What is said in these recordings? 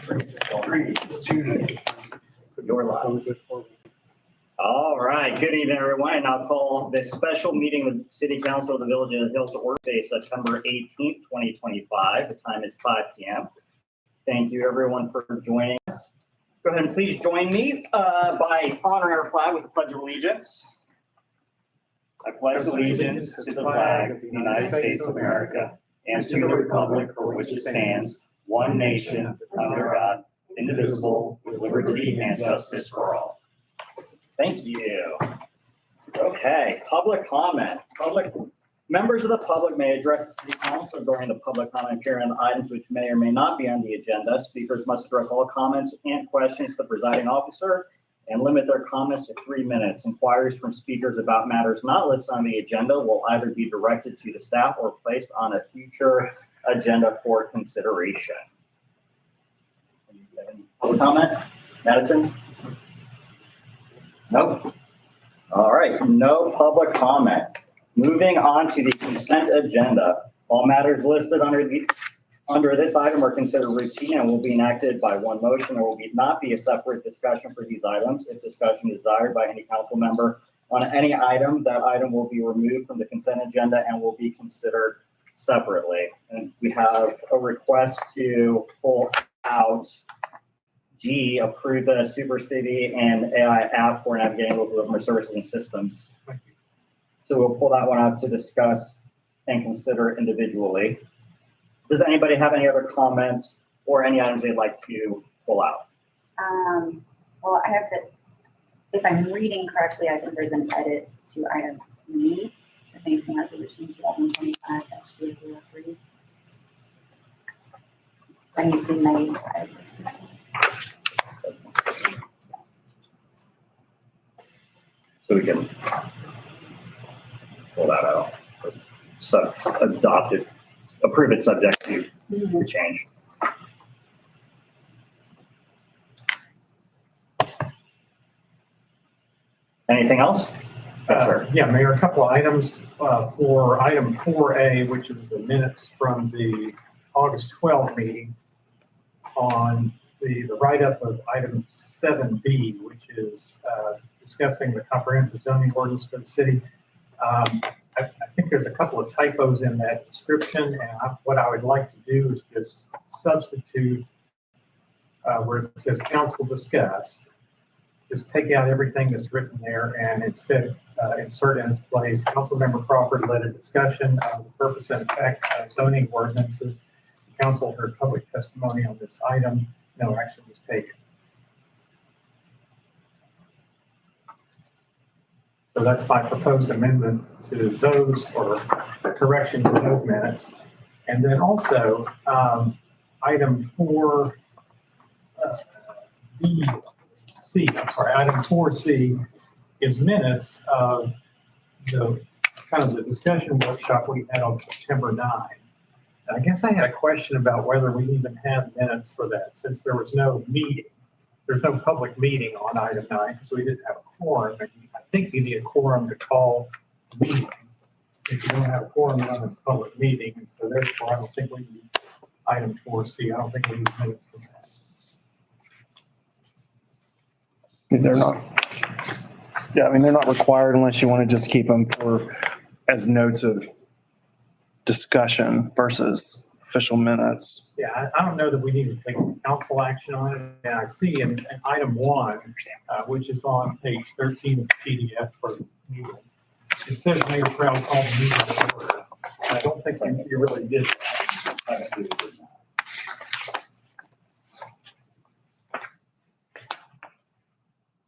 3, 2, You're live. All right, good evening, everyone. And I'll call this special meeting of the City Council of the Village of Hills to order today, September 18th, 2025. The time is 5 p.m. Thank you, everyone, for joining us. Go ahead and please join me by honoring our flag with the Pledge of Allegiance. I pledge allegiance to the flag of the United States of America and to the republic for which it stands, one nation, under God, indivisible, with liberty and justice for all. Thank you. Okay, public comment. Members of the public may address the City Council during the public comment period on items which may or may not be on the agenda. Speakers must address all comments and questions to the presiding officer and limit their comments to 3 minutes. Inquiries from speakers about matters not listed on the agenda will either be directed to the staff or placed on a future agenda for consideration. Public comment? Madison? Nope. All right, no public comment. Moving on to the consent agenda. All matters listed under this item are considered routine and will be enacted by one motion. There will not be a separate discussion for these items. If discussion is desired by any council member on any item, that item will be removed from the consent agenda and will be considered separately. And we have a request to pull out G, approve the Super City and AI app for navigating local government services and systems. So we'll pull that one out to discuss and consider individually. Does anybody have any other comments or any items they'd like to pull out? Well, I have to, if I'm reading correctly, I think there's an edit to item E, the banking resolution 2025-03. That needs to be made. So we can pull that out. So adopted, approve it subject to the change. Anything else? Yes, sir. Yeah, Mayor, a couple of items for item 4A, which is the minutes from the August 12th meeting on the write-up of item 7B, which is discussing the comprehensive zoning ordinance for the city. I think there's a couple of typos in that description, and what I would like to do is just substitute where it says council discussed, just take out everything that's written there and instead insert in its place, Councilmember Crawford led a discussion of the purpose and effect of zoning ordinances. The council heard public testimony on this item. No action was taken. So that's my proposed amendment to those, or correction to those minutes. And then also item 4C is minutes of the kind of the discussion workshop we had on September 9. And I guess I had a question about whether we even had minutes for that, since there was no meeting. There's no public meeting on item 9 because we didn't have a quorum. And I think you need a quorum to call a meeting. If you don't have a quorum, you don't have a public meeting. And so therefore, I don't think we need item 4C. I don't think we need minutes for that. They're not. Yeah, I mean, they're not required unless you want to just keep them for as notes of discussion versus official minutes. Yeah, I don't know that we need to take council action on it. And I see in item 1, which is on page 13 of the PDF for the meeting, it says Mayor Proud called the meeting to order. I don't think you really did that.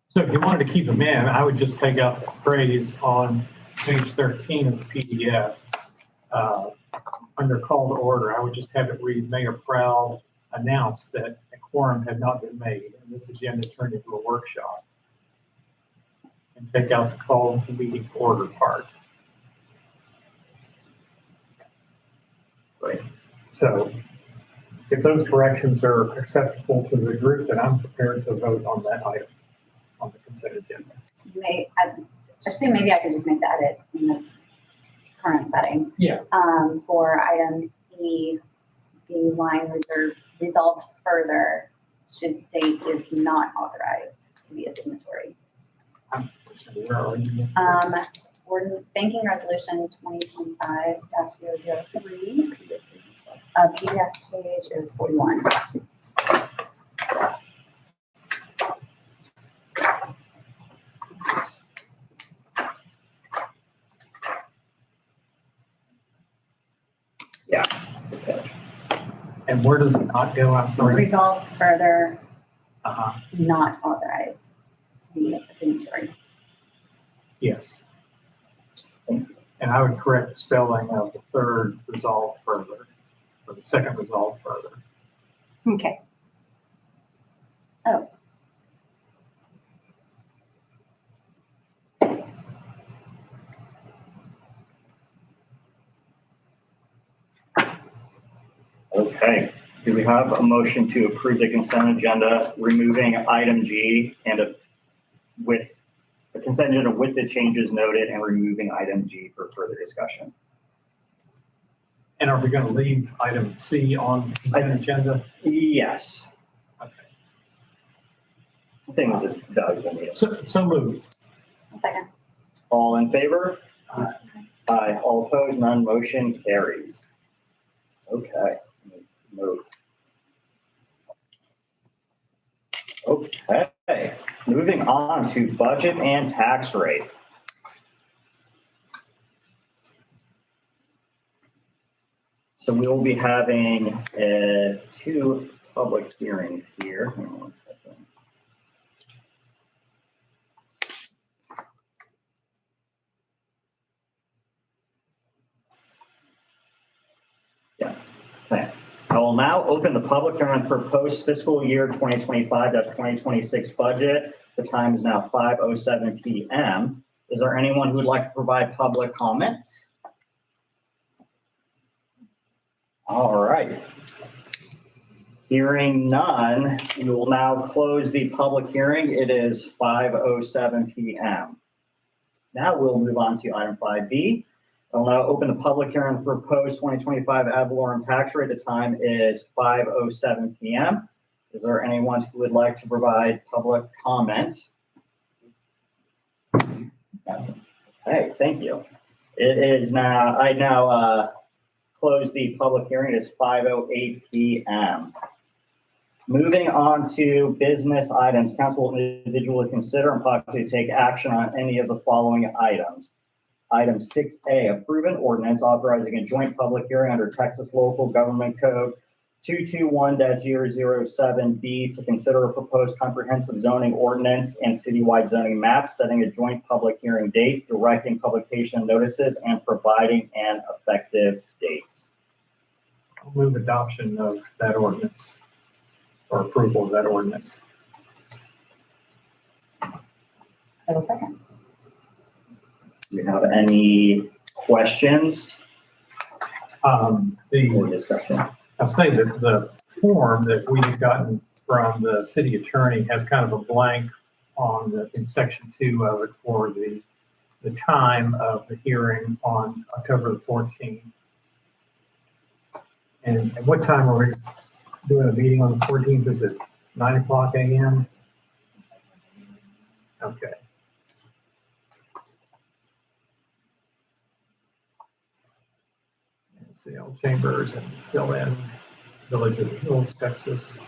So if you wanted to keep them in, I would just take out the phrase on page 13 of the PDF. Under call to order, I would just have it read, Mayor Proud announced that a quorum had not been made and this agenda turned into a workshop. And take out the call to meeting to order part. Right. So if those corrections are acceptable to the group, then I'm prepared to vote on that item on the consent agenda. I assume maybe I could just make the edit in this current setting. Yeah. For item E, the line resolved further should state is not authorized to be a signatory. Where are you? Banking Resolution 2025-003. PDF page is 41. Yeah. Good catch. And where does it not go? I'm sorry. Resolved further, Uh-huh. not authorized to be a signatory. Yes. And I would correct the spelling of the third resolve further, or the second resolve further. Okay. Oh. Okay, do we have a motion to approve the consent agenda, removing item G and with the consent agenda with the changes noted and removing item G for further discussion? And are we going to leave item C on the consent agenda? Yes, Okay. I think it was a valuable meeting. So moved. A second. All in favor? Aye. Aye. All opposed, none, motion carries. Okay. Move. Okay, moving on to budget and tax rate. So we will be having two public hearings here. Hang on one second. Yeah, okay. I will now open the public hearing on proposed fiscal year 2025-2026 budget. The time is now 5:07 PM. Is there anyone who would like to provide public comment? All right. Hearing none, we will now close the public hearing. It is 5:07 PM. Now we'll move on to item 5B. I'll now open the public hearing for proposed 2025 ad valorem tax rate. The time is 5:07 PM. Is there anyone who would like to provide public comment? Okay, thank you. It is now, I now close the public hearing. It is 5:08 PM. Moving on to business items, council will individually consider and possibly take action on any of the following items. Item 6A, approve an ordinance authorizing a joint public hearing under Texas Local Government Code 221-007B to consider a proposed comprehensive zoning ordinance and citywide zoning map, setting a joint public hearing date, directing publication notices, and providing an effective date. I'll move adoption of that ordinance or approval of that ordinance. I will second. Do you have any questions or The discussion? I'll say that the form that we've gotten from the city attorney has kind of a blank on in section 2 of it for the time of the hearing on October the 14th. And at what time are we doing a meeting on the 14th? Is it 9:00 AM? Okay. City Hall Chambers and fill in Village of the Hills, Texas.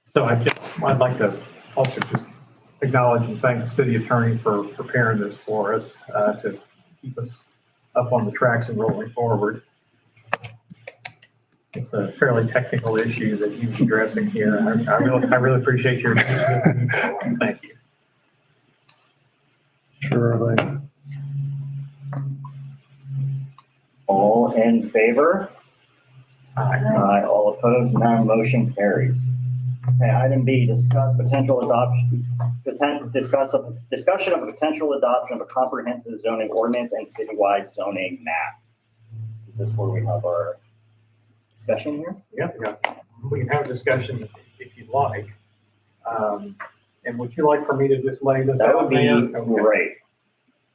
So I'd like to also just acknowledge and thank the city attorney for preparing this for us to keep us up on the tracks and rolling forward. It's a fairly technical issue that he's addressing here. I really appreciate your thank you. Sure. All in favor? Aye. Aye. All opposed? None. Motion carries. Okay, item B, discussion of a potential adoption of a comprehensive zoning ordinance and citywide zoning map. Is this where we have our discussion here? Yeah, we can have a discussion if you'd like. And would you like for me to just lay this That out would be there? Okay. great.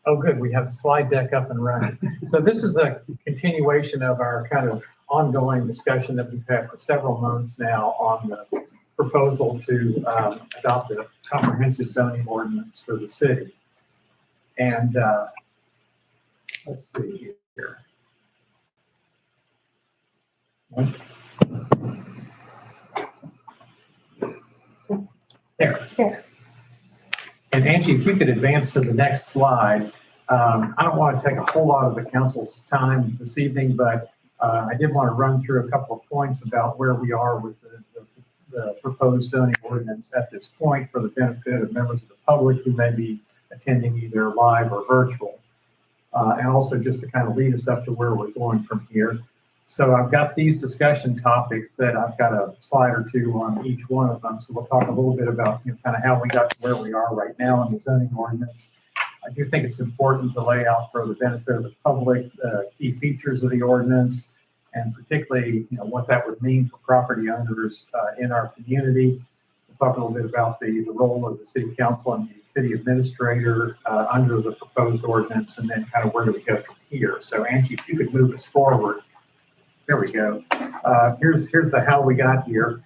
Oh, good. We have the slide deck up and running. So this is a continuation of our kind of ongoing discussion that we've had for several months now on the proposal to adopt a comprehensive zoning ordinance for the city. And let's see here. There. And Angie, if you could advance to the next slide. I don't want to take a whole lot of the council's time this evening, but I did want to run through a couple of points about where we are with the proposed zoning ordinance at this point for the benefit of members of the public who may be attending either live or virtual. And also just to kind of lead us up to where we're going from here. So I've got these discussion topics that I've got a slide or two on each one of them. So we'll talk a little bit about kind of how we got to where we are right now in the zoning ordinance. I do think it's important to lay out for the benefit of the public key features of the ordinance, and particularly what that would mean for property owners in our community. We'll talk a little bit about the role of the city council and the city administrator under the proposed ordinance, and then kind of where do we go from here. So Angie, if you could move us forward. There we go. Here's the how we got here.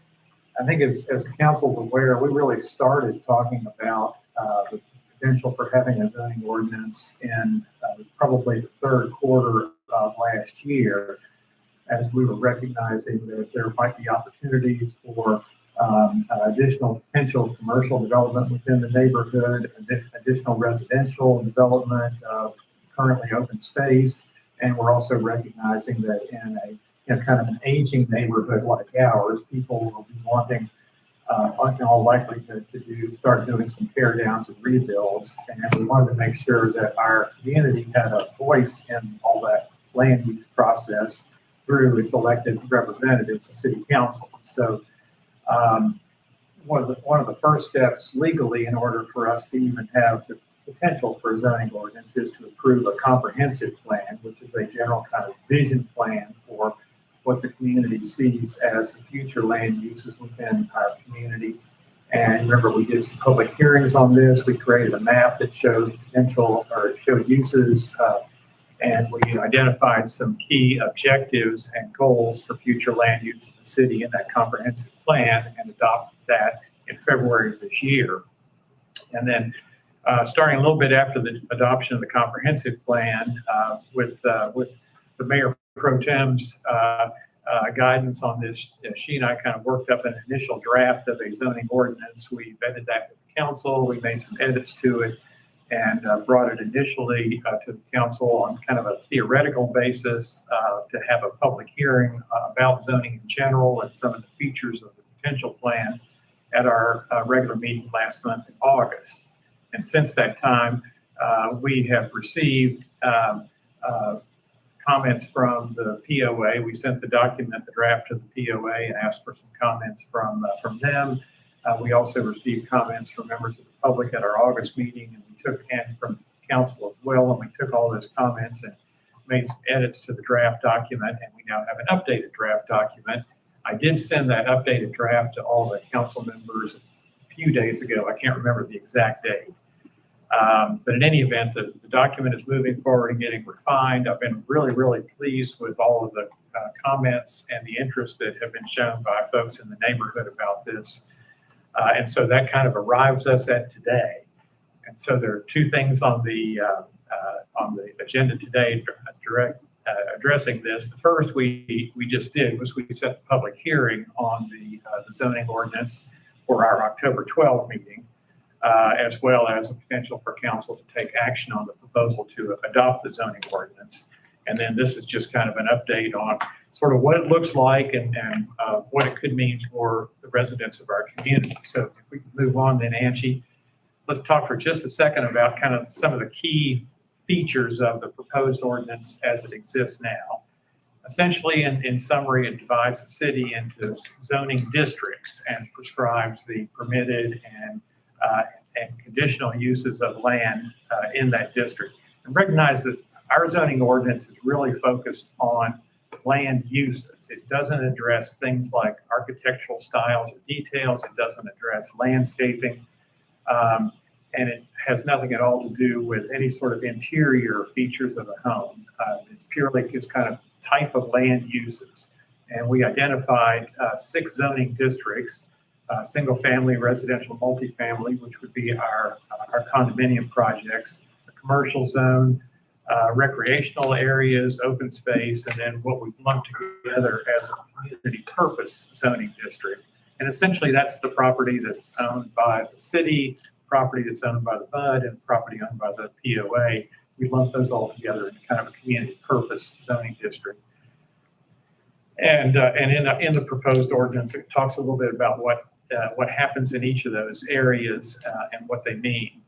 I think as the council's aware, we really started talking about the potential for having a zoning ordinance in probably the third quarter of last year, as we were recognizing that there might be opportunities for additional potential commercial development within the neighborhood, additional residential development of currently open space, and we're also recognizing that in a kind of an aging neighborhood like ours, people will be wanting, in all likelihood, to start doing some tear downs and rebuilds. And we wanted to make sure that our community had a voice in all that land use process through its elected representatives, the city council. So one of the first steps legally in order for us to even have the potential for a zoning ordinance is to approve a comprehensive plan, which is a general kind of vision plan for what the community sees as the future land uses within our community. And remember, we did some public hearings on this. We created a map that showed potential or showed uses, and we identified some key objectives and goals for future land use in the city in that comprehensive plan, and adopted that in February of this year. And then starting a little bit after the adoption of the comprehensive plan, with the Mayor Pro Tem's guidance on this, she and I kind of worked up an initial draft of a zoning ordinance. We vetted that with the council. We made some edits to it and brought it initially to the council on kind of a theoretical basis to have a public hearing about zoning in general and some of the features of the potential plan at our regular meeting last month in August. And since that time, we have received comments from the POA. We sent the document, the draft to the POA, and asked for some comments from them. We also received comments from members of the public at our August meeting, and we took and from the council as well, and we took all those comments and made some edits to the draft document, and we now have an updated draft document. I did send that updated draft to all the council members a few days ago. I can't remember the exact date. But in any event, the document is moving forward and getting refined. I've been really, really pleased with all of the comments and the interest that have been shown by folks in the neighborhood about this. And so that kind of arrives us at today. And so there are two things on the agenda today addressing this. The first we just did was we set the public hearing on the zoning ordinance for our October 12th meeting. As well as a potential for council to take action on the proposal to adopt the zoning ordinance. And then this is just kind of an update on sort of what it looks like and what it could mean for the residents of our community. So if we can move on then, Angie, let's talk for just a second about kind of some of the key features of the proposed ordinance as it exists now. Essentially, in summary, it divides the city into zoning districts and prescribes the permitted and conditional uses of land in that district. And recognize that our zoning ordinance is really focused on land uses. It doesn't address things like architectural styles or details. It doesn't address landscaping. And it has nothing at all to do with any sort of interior features of a home. It's purely just kind of type of land uses. And we identified 6 zoning districts, single family, residential, multifamily, which would be our condominium projects, a commercial zone, recreational areas, open space, and then what we've lumped together as a community purpose zoning district. And essentially that's the property that's owned by the city, property that's owned by the BUD, and property owned by the POA. We lump those all together in kind of a community purpose zoning district. And in the proposed ordinance, it talks a little bit about what happens in each of those areas and what they mean.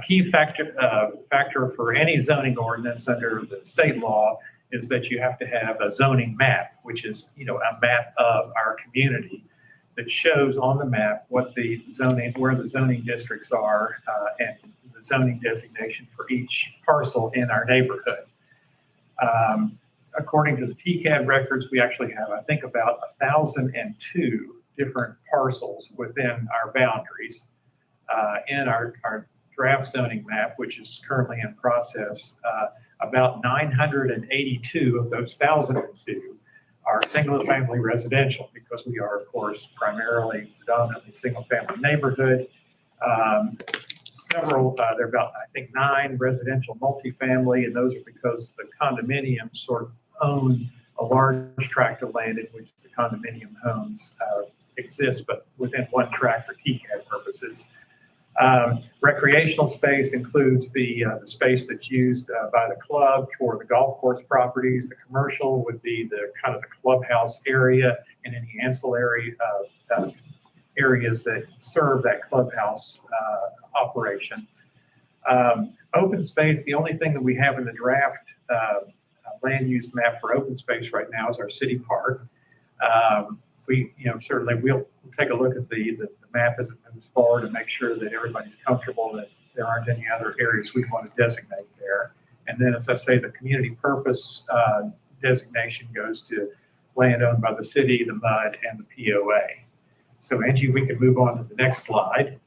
Key factor for any zoning ordinance under the state law is that you have to have a zoning map, which is, a map of our community that shows on the map what the zoning, where the zoning districts are, and the zoning designation for each parcel in our neighborhood. According to the TCAD records, we actually have, I think, about 1,002 different parcels within our boundaries. In our draft zoning map, which is currently in process, about 982 of those 1,002 are single-family residential, because we are, of course, predominantly single-family neighborhood. There are about, I think, 9 residential multifamily, and those are because the condominiums sort of own a large tract of land in which the condominium homes exist, but within one tract for TCAD purposes. Recreational space includes the space that's used by the club for the golf course properties. The commercial would be the kind of the clubhouse area and any ancillary areas that serve that clubhouse operation. Open space, the only thing that we have in the draft land use map for open space right now is our city park. We, certainly we'll take a look at the map as it moves forward and make sure that everybody's comfortable that there aren't any other areas we want to designate there. And then, as I say, the community purpose designation goes to land owned by the city, the MUD, and the POA. So Angie, we can move on to the next slide.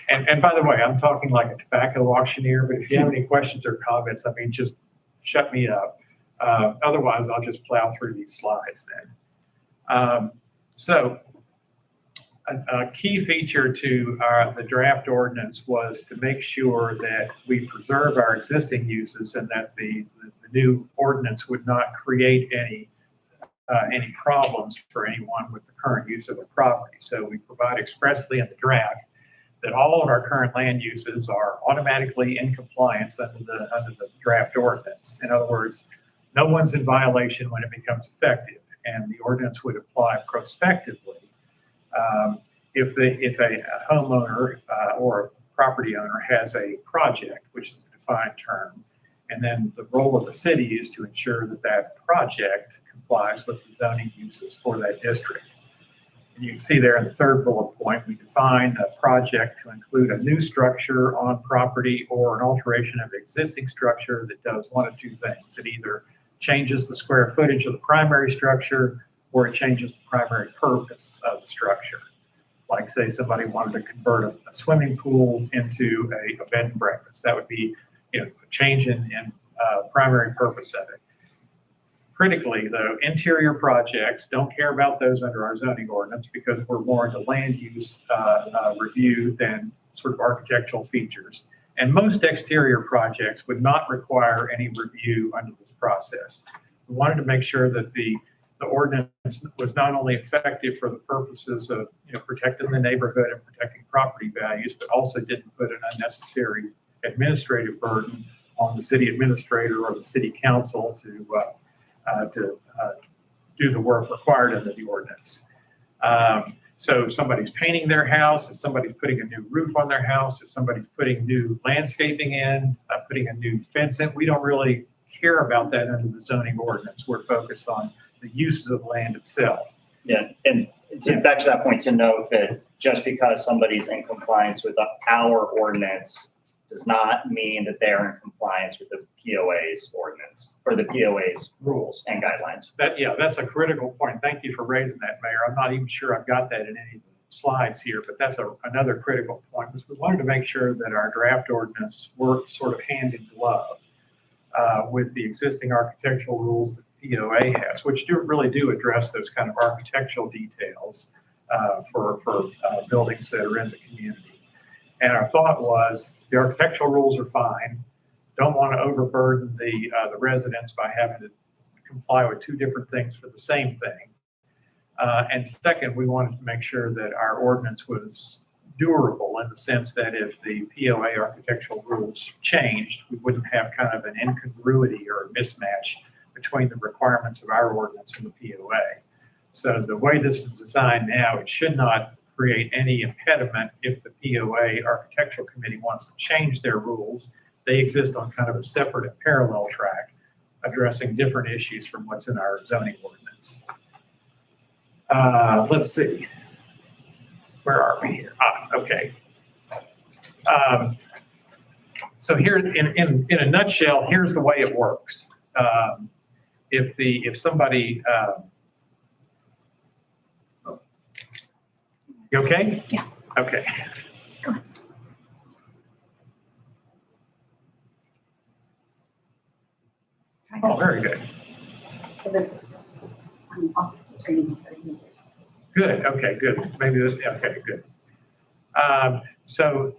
And by the way, I'm talking like a tobacco auctioneer, but if you have any questions or comments, just shut me up. Otherwise, I'll just plow through these slides then. So a key feature to the draft ordinance was to make sure that we preserve our existing uses and that the new ordinance would not create any problems for anyone with the current use of the property. So we provide expressly in the draft that all of our current land uses are automatically in compliance under the draft ordinance. In other words, no one's in violation when it becomes effective, and the ordinance would apply prospectively if a homeowner or a property owner has a project, which is a defined term, and then the role of the city is to ensure that that project complies with the zoning uses for that district. And you can see there in the third bullet point, we define a project to include a new structure on property or an alteration of existing structure that does one of two things. It either changes the square footage of the primary structure or it changes the primary purpose of the structure. Like, say, somebody wanted to convert a swimming pool into a bed and breakfast. That would be, a change in primary purpose of it. Critically, though, interior projects, don't care about those under our zoning ordinance because we're more into land use review than sort of architectural features. And most exterior projects would not require any review under this process. We wanted to make sure that the ordinance was not only effective for the purposes of protecting the neighborhood and protecting property values, but also didn't put an unnecessary administrative burden on the city administrator or the city council to do the work required under the ordinance. So if somebody's painting their house, if somebody's putting a new roof on their house, if somebody's putting new landscaping in, putting a new fence in, we don't really care about that under the zoning ordinance. We're focused on the uses of land itself. Yeah, and back to that point, to note that just because somebody's in compliance with our ordinance does not mean that they're in compliance with the POA's ordinance or the POA's rules and guidelines. That's a critical point. Thank you for raising that, Mayor. I'm not even sure I've got that in any of the slides here, but that's another critical point, was we wanted to make sure that our draft ordinance worked sort of hand in glove with the existing architectural rules that the POA has, which really do address those kind of architectural details for buildings that are in the community. And our thought was the architectural rules are fine. Don't want to overburden the residents by having to comply with two different things for the same thing. And second, we wanted to make sure that our ordinance was durable in the sense that if the POA architectural rules changed, we wouldn't have kind of an incongruity or a mismatch between the requirements of our ordinance and the POA. So the way this is designed now, it should not create any impediment if the POA architectural committee wants to change their rules. They exist on kind of a separate and parallel track, addressing different issues from what's in our zoning ordinance. Let's see. Where are we here? Okay. So here, in a nutshell, here's the way it works. If somebody, you okay? Yeah. Okay. Go ahead. Oh, very good. It was off the screen for users. Good. Okay, good. Maybe this, okay, good. So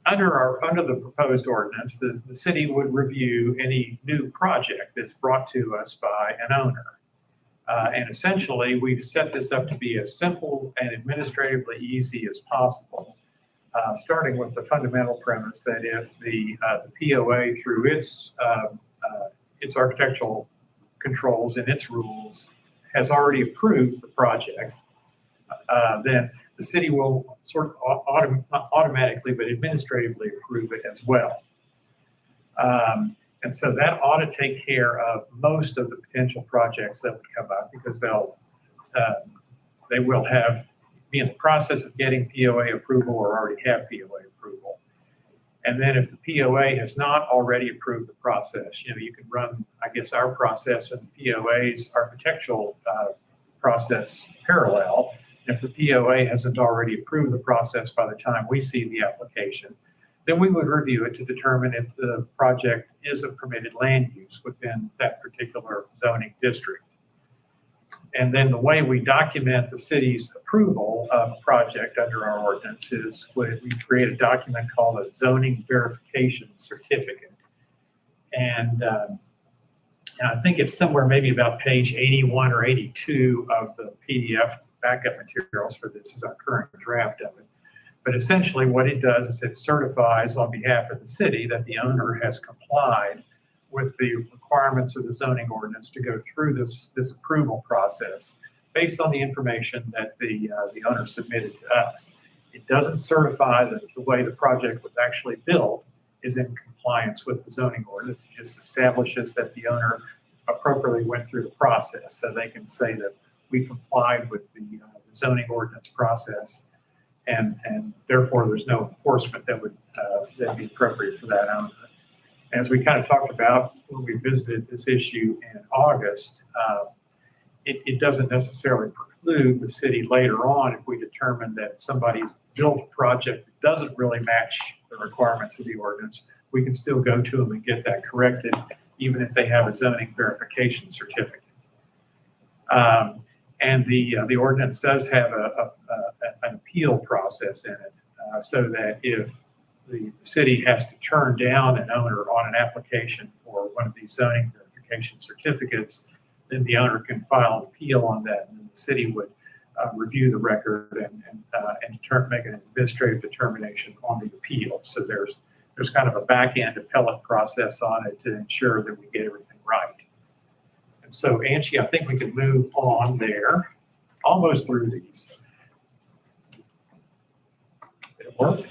under the proposed ordinance, the city would review any new project that's brought to us by an owner. And essentially, we've set this up to be as simple and administratively easy as possible, starting with the fundamental premise that if the POA, through its architectural controls and its rules, has already approved the project, then the city will sort of not automatically, but administratively approve it as well. And so that ought to take care of most of the potential projects that would come up, because they will be in the process of getting POA approval or already have POA approval. And then if the POA has not already approved the process, you can run, I guess, our process and POA's architectural process parallel. If the POA hasn't already approved the process by the time we see the application, then we would review it to determine if the project is a permitted land use within that particular zoning district. And then the way we document the city's approval of a project under our ordinance is we create a document called a zoning verification certificate. And I think it's somewhere maybe about page 81 or 82 of the PDF backup materials for this is our current draft of it. But essentially what it does is it certifies on behalf of the city that the owner has complied with the requirements of the zoning ordinance to go through this approval process based on the information that the owner submitted to us. It doesn't certify that the way the project was actually built is in compliance with the zoning ordinance. It just establishes that the owner appropriately went through the process, so they can say that we complied with the zoning ordinance process, and therefore there's no enforcement that would be appropriate for that owner. As we kind of talked about when we visited this issue in August, it doesn't necessarily preclude the city later on if we determine that somebody's built a project that doesn't really match the requirements of the ordinance. We can still go to them and get that corrected, even if they have a zoning verification certificate. And the ordinance does have an appeal process in it, so that if the city has to turn down an owner on an application for one of these zoning verification certificates, then the owner can file an appeal on that, and the city would review the record and make an administrative determination on the appeal. So there's kind of a back-end appellate process on it to ensure that we get everything right. And so, Angie, I think we can move on there, almost through these. Did it work?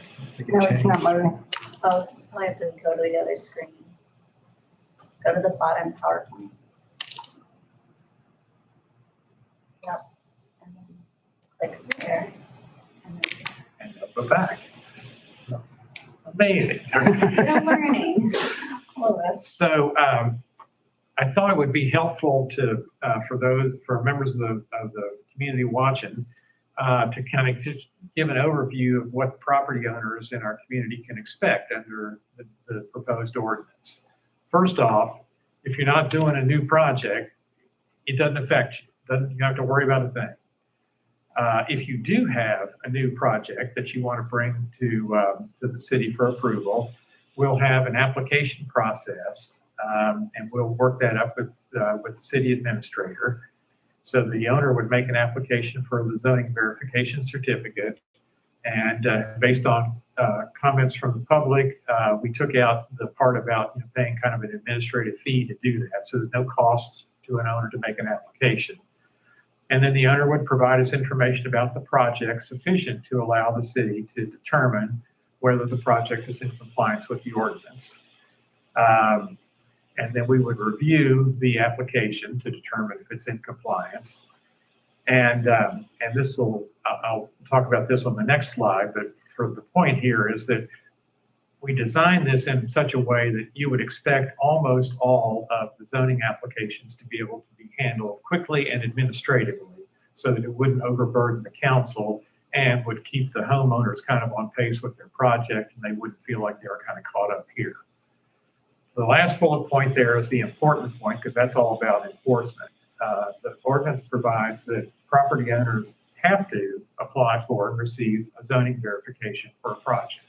No, it's not loading. Oh, I have to go to the other screen. Go to the bottom PowerPoint. Yep. And then click there. And And go back. Amazing. then learning. All of us. So I thought it would be helpful to for members of the community watching to kind of just give an overview of what property owners in our community can expect under the proposed ordinance. First off, if you're not doing a new project, it doesn't affect you. You don't have to worry about a thing. If you do have a new project that you want to bring to the city for approval, we'll have an application process, and we'll work that up with the city administrator. So the owner would make an application for the zoning verification certificate, and based on comments from the public, we took out the part about paying kind of an administrative fee to do that. So there's no cost to an owner to make an application. And then the owner would provide us information about the project sufficient to allow the city to determine whether the project is in compliance with the ordinance. And then we would review the application to determine if it's in compliance. And this will, I'll talk about this on the next slide, but for the point here is that we designed this in such a way that you would expect almost all of the zoning applications to be able to be handled quickly and administratively, so that it wouldn't overburden the council and would keep the homeowners kind of on pace with their project, and they wouldn't feel like they were kind of caught up here. The last bullet point there is the important point, because that's all about enforcement. The ordinance provides that property owners have to apply for and receive a zoning verification for a project.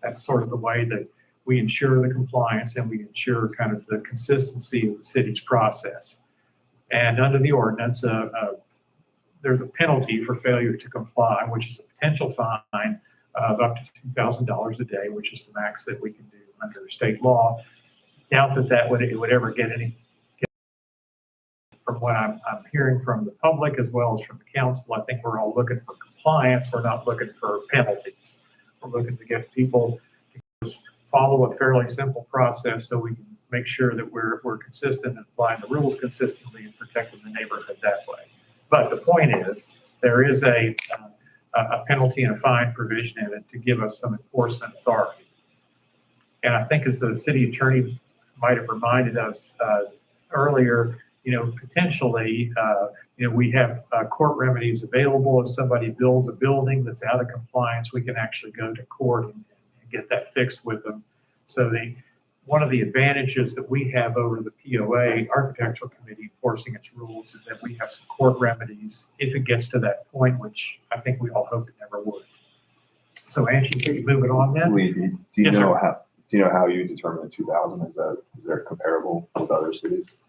That's sort of the way that we ensure the compliance and we ensure kind of the consistency of the city's process. And under the ordinance, there's a penalty for failure to comply, which is a potential fine of up to $2,000 a day, which is the max that we can do under state law. Doubt that it would ever get any. From what I'm hearing from the public as well as from the council, I think we're all looking for compliance. We're not looking for penalties. We're looking to get people to follow a fairly simple process so we can make sure that we're consistent and applying the rules consistently and protecting the neighborhood that way. But the point is, there is a penalty and a fine provision in it to give us some enforcement authority. And I think as the city attorney might have reminded us earlier, potentially, we have court remedies available. If somebody builds a building that's out of compliance, we can actually go to court and get that fixed with them. So one of the advantages that we have over the POA, Architectural Committee, enforcing its rules is that we have some court remedies if it gets to that point, which I think we all hope it never would. So Angie, can you move it on then? Lee, do you Yes, know sir. how you determine the 2,000? Is there comparable with other cities?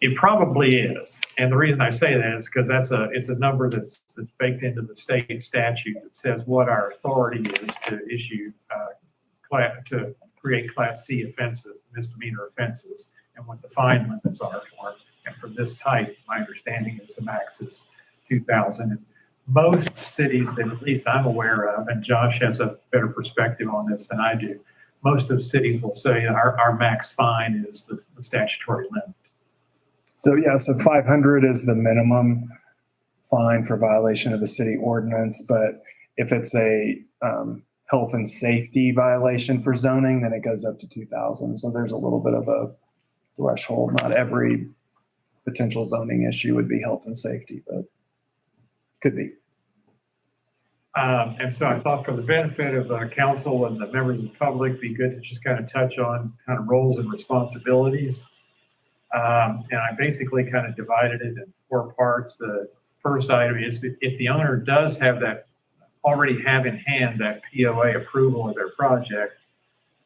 It probably is. And the reason I say that is because it's a number that's baked into the state statute that says what our authority is to issue, to create Class C misdemeanor offenses, and what the fine limits are for it. And for this type, my understanding is the max is 2,000. And most cities that at least I'm aware of, and Josh has a better perspective on this than I do, most of cities will say our max fine is the statutory limit. So yeah, so 500 is the minimum fine for violation of the city ordinance. But if it's a health and safety violation for zoning, then it goes up to 2,000. So there's a little bit of a threshold. Not every potential zoning issue would be health and safety, but could be. And so I thought for the benefit of the council and the members of the public, it'd be good to just kind of touch on kind of roles and responsibilities. And I basically kind of divided it in 4 parts. The first item is that if the owner does already have in hand that POA approval of their project,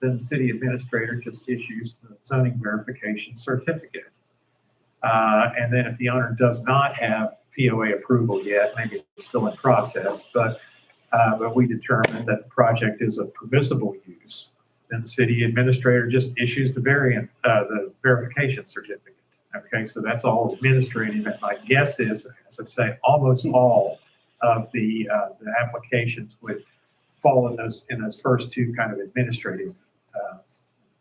then the city administrator just issues the zoning verification certificate. And then if the owner does not have POA approval yet, maybe it's still in process, but we determined that the project is a permissible use, then the city administrator just issues the verification certificate. Okay, so that's all administrative. And my guess is, as I say, almost all of the applications would fall in those first 2 kind of administrative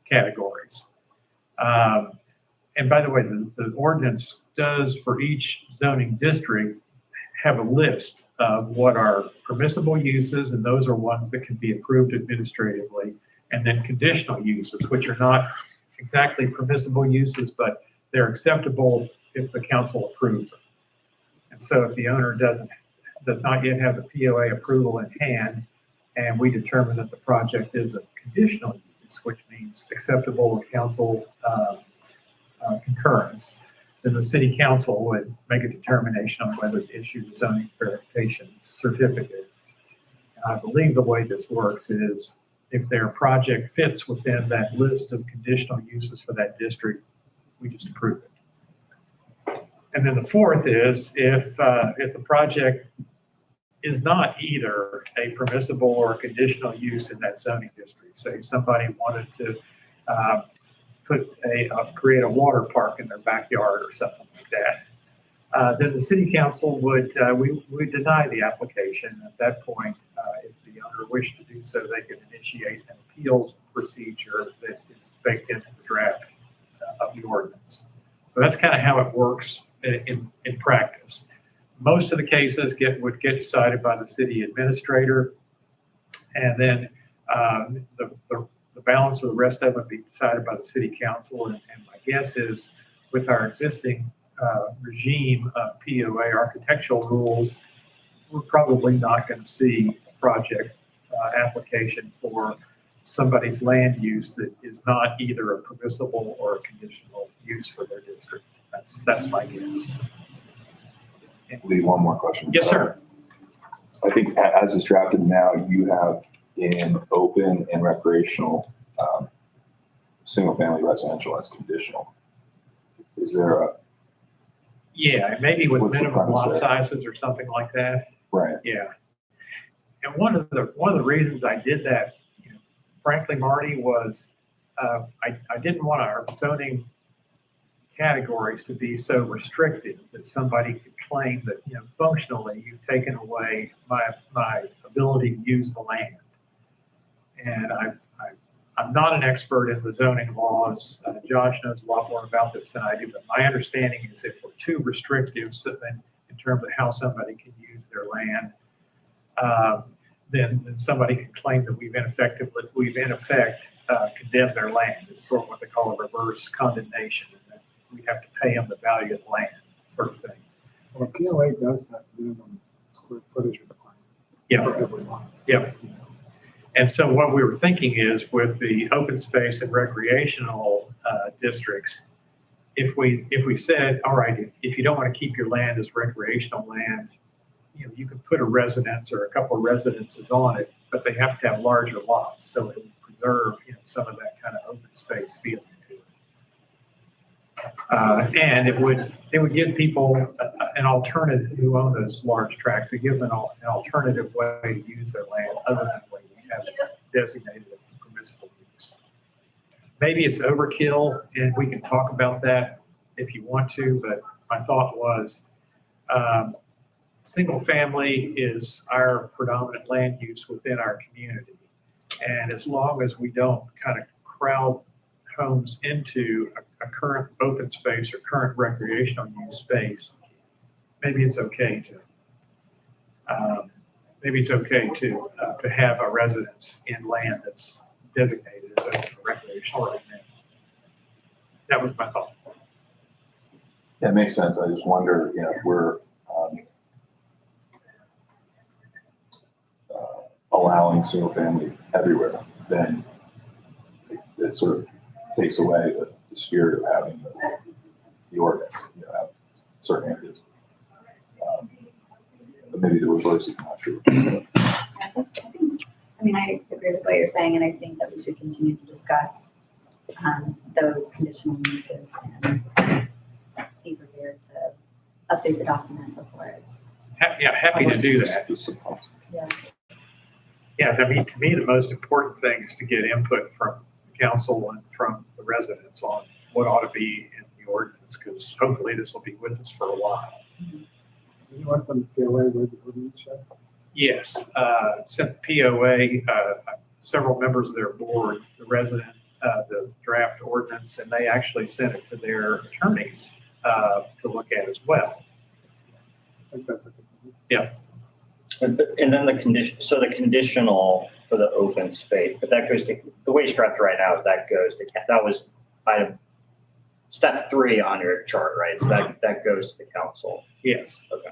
categories. And by the way, the ordinance does for each zoning district have a list of what are permissible uses, and those are ones that can be approved administratively, and then conditional uses, which are not exactly permissible uses, but they're acceptable if the council approves them. And so if the owner does not yet have the POA approval in hand, and we determine that the project is a conditional use, which means acceptable with council concurrence, then the city council would make a determination on whether to issue the zoning verification certificate. And I believe the way this works is if their project fits within that list of conditional uses for that district, we just approve it. And then the fourth is if the project is not either a permissible or a conditional use in that zoning district. Say somebody wanted to create a water park in their backyard or something like that. Then the city council would deny the application. At that point, if the owner wished to do so, they could initiate an appeals procedure that is baked into the draft of the ordinance. So that's kind of how it works in practice. Most of the cases would get decided by the city administrator, and then the balance of the rest of it would be decided by the city council. And my guess is with our existing regime of POA architectural rules, we're probably not going to see a project application for somebody's land use that is not either a permissible or a conditional use for their district. That's my guess. Lee, one more question. Yes, sir. I think as it's drafted now, you have in open and recreational, single-family residential as conditional. Is there a? Yeah, maybe with What's the minimum lot premise there? sizes or something like that. Right. Yeah. And one of the reasons I did that, frankly, Marty, was I didn't want our zoning categories to be so restrictive that somebody could claim that, functionally you've taken away my ability to use the land. And I'm not an expert in the zoning laws. Josh knows a lot more about this than I do, but my understanding is if we're too restrictive in terms of how somebody can use their land, then somebody can claim that we've in effect condemned their land. It's sort of what they call a reverse condemnation, and that we have to pay them the value of the land, sort of thing. Well, POA does have minimum square footage requirements. Yeah. For everyone. Yeah. And so what we were thinking is with the open space and recreational districts, if we said, all right, if you don't want to keep your land as recreational land, you could put a residence or a couple of residences on it, but they have to have larger lots. So it would preserve, some of that kind of open space feeling to it. And it would give people an alternative who own those large tracts, to give them an alternative way to use their land other than the way we have it designated as the permissible use. Maybe it's overkill, and we can talk about that if you want to, but my thought was single family is our predominant land use within our community. And as long as we don't kind of crowd homes into a current open space or current recreational use space, maybe it's okay to have a residence in land that's designated as open for recreational right now. That was my thought. Yeah, it makes sense. I just wonder, if we're allowing single family everywhere, then it sort of takes away the spirit of having the ordinance, have certain areas. But maybe the reverse is not true. I agree with what you're saying, and I think that we should continue to discuss those conditional uses and be prepared to update the document before it's. Happy to do that. Yeah. Yeah, to me, the most important thing is to get input from the council and from the residents on what ought to be in the ordinance, because hopefully this will be with us for a while. So you want them to POA with the ordinance, Jeff? Yes, sent the POA, several members of their board, the draft ordinance, and they actually sent it to their attorneys to look at as well. I think that's a good thing. Yeah. And then the conditional for the open space, but that goes to, the way it's structured right now is that was item step 3 on your chart, right? So that goes to the council. Yes. Okay.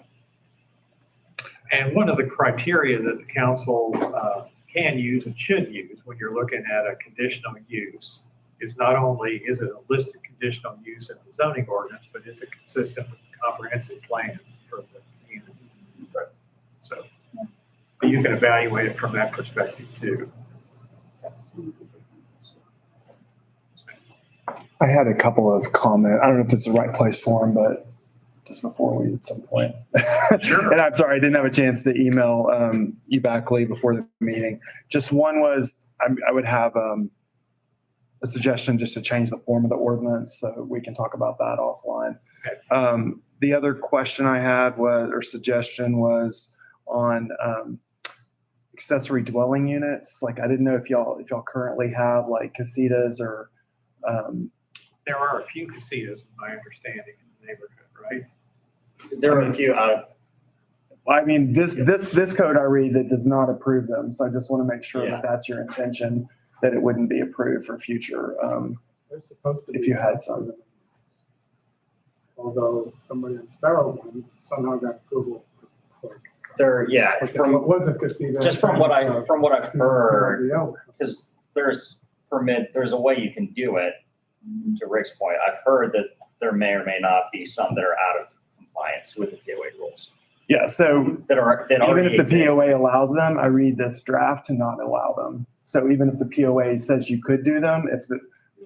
And one of the criteria that the council can use and should use when you're looking at a conditional use is not only is it a listed conditional use in the zoning ordinance, but is it consistent with the comprehensive plan for the community? So you can evaluate it from that perspective too. I had a couple of comments. I don't know if this is the right place for them, but just before we at some point. Sure. And I'm sorry, I didn't have a chance to email you back, Lee, before the meeting. Just one was, I would have a suggestion just to change the form of the ordinance, so we can talk about that offline. Okay. The other question I had was, or suggestion was on accessory dwelling units. Like, I didn't know if y'all currently have like casitas or There are a few casitas, in my understanding, in the neighborhood, right? There are a few out of, I mean, this code I read that does not approve them, so I just want to make sure Yeah. that that's your intention, that it wouldn't be approved for future. They're supposed to be. If you had some. Although somebody in Sparrow one somehow got approval. there, yeah, What from, was a casino? just from what I've heard, Yeah. because there's a way you can do it, to Rick's point. I've heard that there may or may not be some that are out of compliance with the POA rules, Yeah, so that even already if the exist. POA allows them, I read this draft to not allow them. So even if the POA says you could do them, if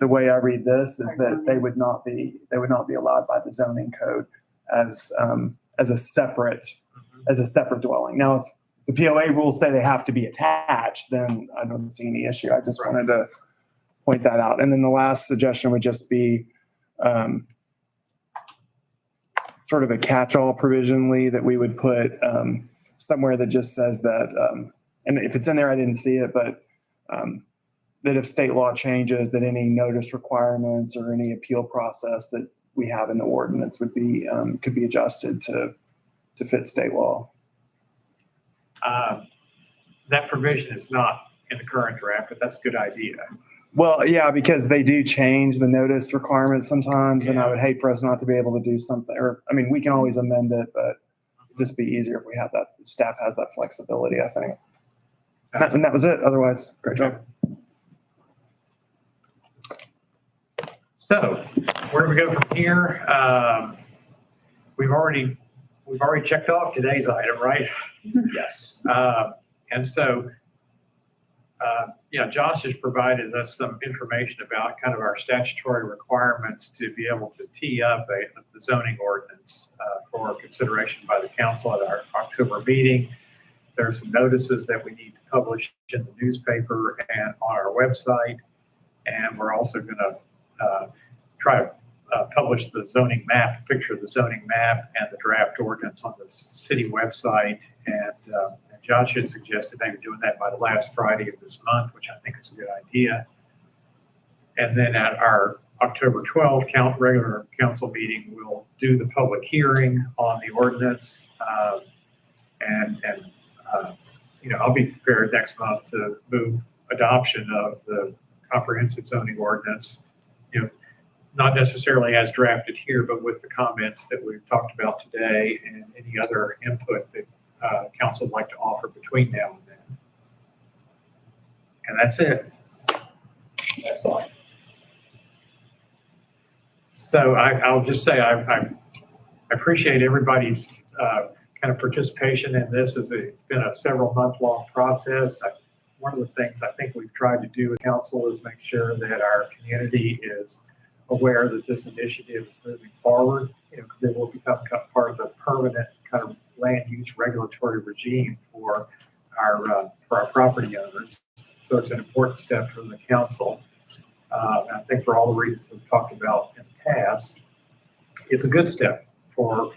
the way I read this is that they would not be allowed by the zoning code as a separate dwelling. Now, if the POA rules say they have to be attached, then I don't see any issue. I just wanted to point that out. And then the last suggestion would just be sort of a catch-all provision, Lee, that we would put somewhere that just says that, and if it's in there, I didn't see it, but that if state law changes, that any notice requirements or any appeal process that we have in the ordinance would be, could be adjusted to fit state law. That provision is not in the current draft, but that's a good idea. Well, yeah, because they do change the notice requirements sometimes, and I would hate for us not to be able to do something, or, I mean, we can always amend it, but it'd just be easier if we have that, staff has that flexibility, I think. And that was it. Otherwise, great job. So where do we go from here? We've already checked off today's item, right? Yes. And so, Josh has provided us some information about kind of our statutory requirements to be able to tee up the zoning ordinance for consideration by the council at our October meeting. There are some notices that we need to publish in the newspaper and on our website. And we're also going to try to publish the zoning map, picture of the zoning map and the draft ordinance on the city website. And Josh had suggested maybe doing that by the last Friday of this month, which I think is a good idea. And then at our October 12th regular council meeting, we'll do the public hearing on the ordinance. I'll be prepared next month to move adoption of the comprehensive zoning ordinance, not necessarily as drafted here, but with the comments that we've talked about today and any other input that council would like to offer between now and then. And that's it. Excellent. So I'll just say I appreciate everybody's kind of participation in this. It's been a several month long process. One of the things I think we've tried to do with council is make sure that our community is aware that this initiative is moving forward, because it will become part of the permanent kind of land use regulatory regime for our property owners. So it's an important step from the council. I think for all the reasons we've talked about in the past, it's a good step for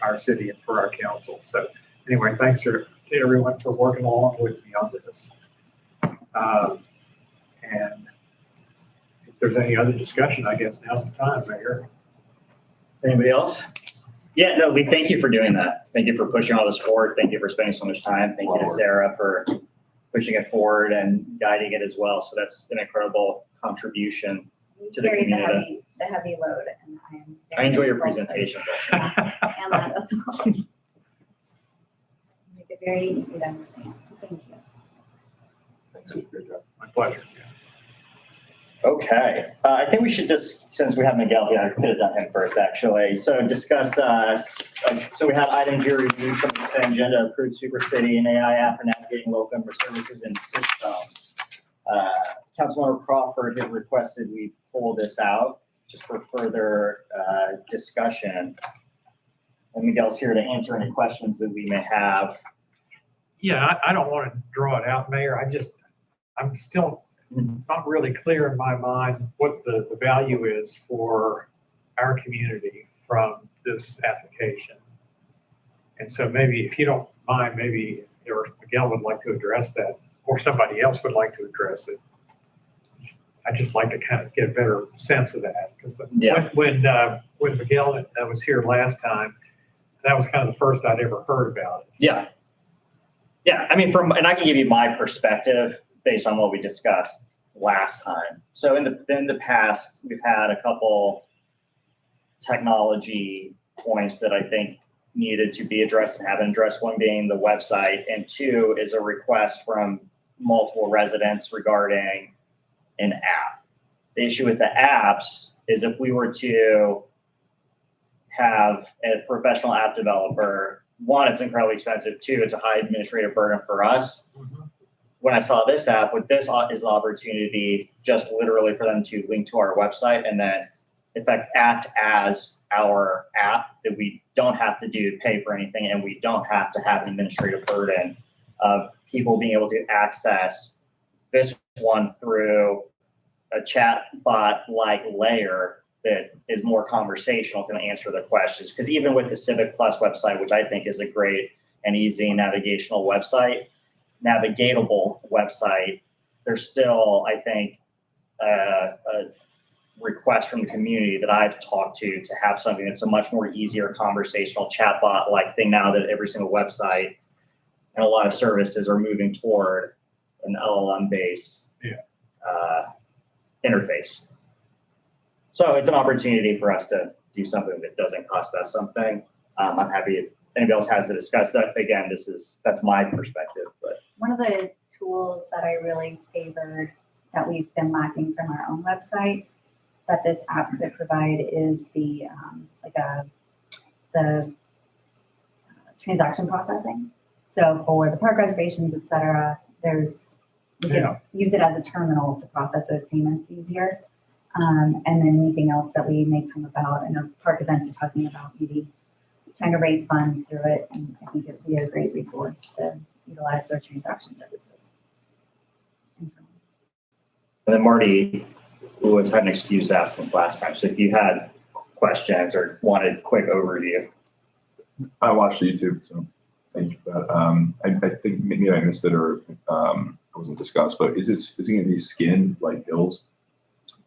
our city and for our council. So anyway, thanks to everyone for working along with me on this. And if there's any other discussion, I guess now's the time, Mayor. Anybody else? Yeah, no, Lee, thank you for doing that. Thank you for pushing all this forward. Thank you for spending so much time. Thank you to Sarah for pushing it forward and guiding it as well. So that's an incredible contribution to the Carried community. the heavy load, and I am. I enjoy your very grateful presentations. Actually. for- And that as well. Make it very easy to understand. So thank you. Thanks, great job. My pleasure. Okay, I think we should just, since we have Miguel here, I could have done him first, actually. So discuss, so we have item G review from the consent agenda, approved Super City and AI app for navigating local government services and systems. Councilmember Crawford had requested we pull this out just for further discussion. And Miguel's here to answer any questions that we may have. Yeah, I don't want to draw it out, Mayor. I'm still not really clear in my mind what the value is for our community from this application. And so maybe, if you don't mind, maybe, or Miguel would like to address that, or somebody else would like to address it. I'd just like to kind of get a better sense of that, because Yeah. when Miguel was here last time, that was kind of the first I'd ever heard about it. Yeah. Yeah, I mean, and I can give you my perspective based on what we discussed last time. So in the past, we've had a couple technology points that I think needed to be addressed and haven't addressed, one being the website, and two is a request from multiple residents regarding an app. The issue with the apps is if we were to have a professional app developer, one, it's incredibly expensive. Two, it's a high administrative burden for us. When I saw this app, what this is an opportunity just literally for them to link to our website and then in fact act as our app, that we don't have to pay for anything, and we don't have to have an administrative burden of people being able to access this one through a chat bot like layer that is more conversational, can answer the questions. Because even with the Civic Plus website, which I think is a great and easy navigational website, navigatable website, there's still, I think, a request from the community that I've talked to have something that's a much more easier conversational chatbot like thing now that every single website and a lot of services are moving toward an LLM based interface. So it's an opportunity for us to do something that doesn't cost us something. I'm happy if anybody else has to discuss that. Again, that's my perspective, but. One of the tools that I really favored that we've been lacking from our own website that this app could provide is the transaction processing. So for the park reservations, et cetera, you can use it as a terminal to process those payments easier. And then anything else that we may come about. I know park events are talking about maybe trying to raise funds through it. And I think it would be a great resource to utilize their transaction services. And then Marty, who has had an excused absence last time. So if you had questions or wanted a quick overview. I watched YouTube, so thank you for that. I think maybe I missed it or it wasn't discussed, but is it going to be skinned like hills?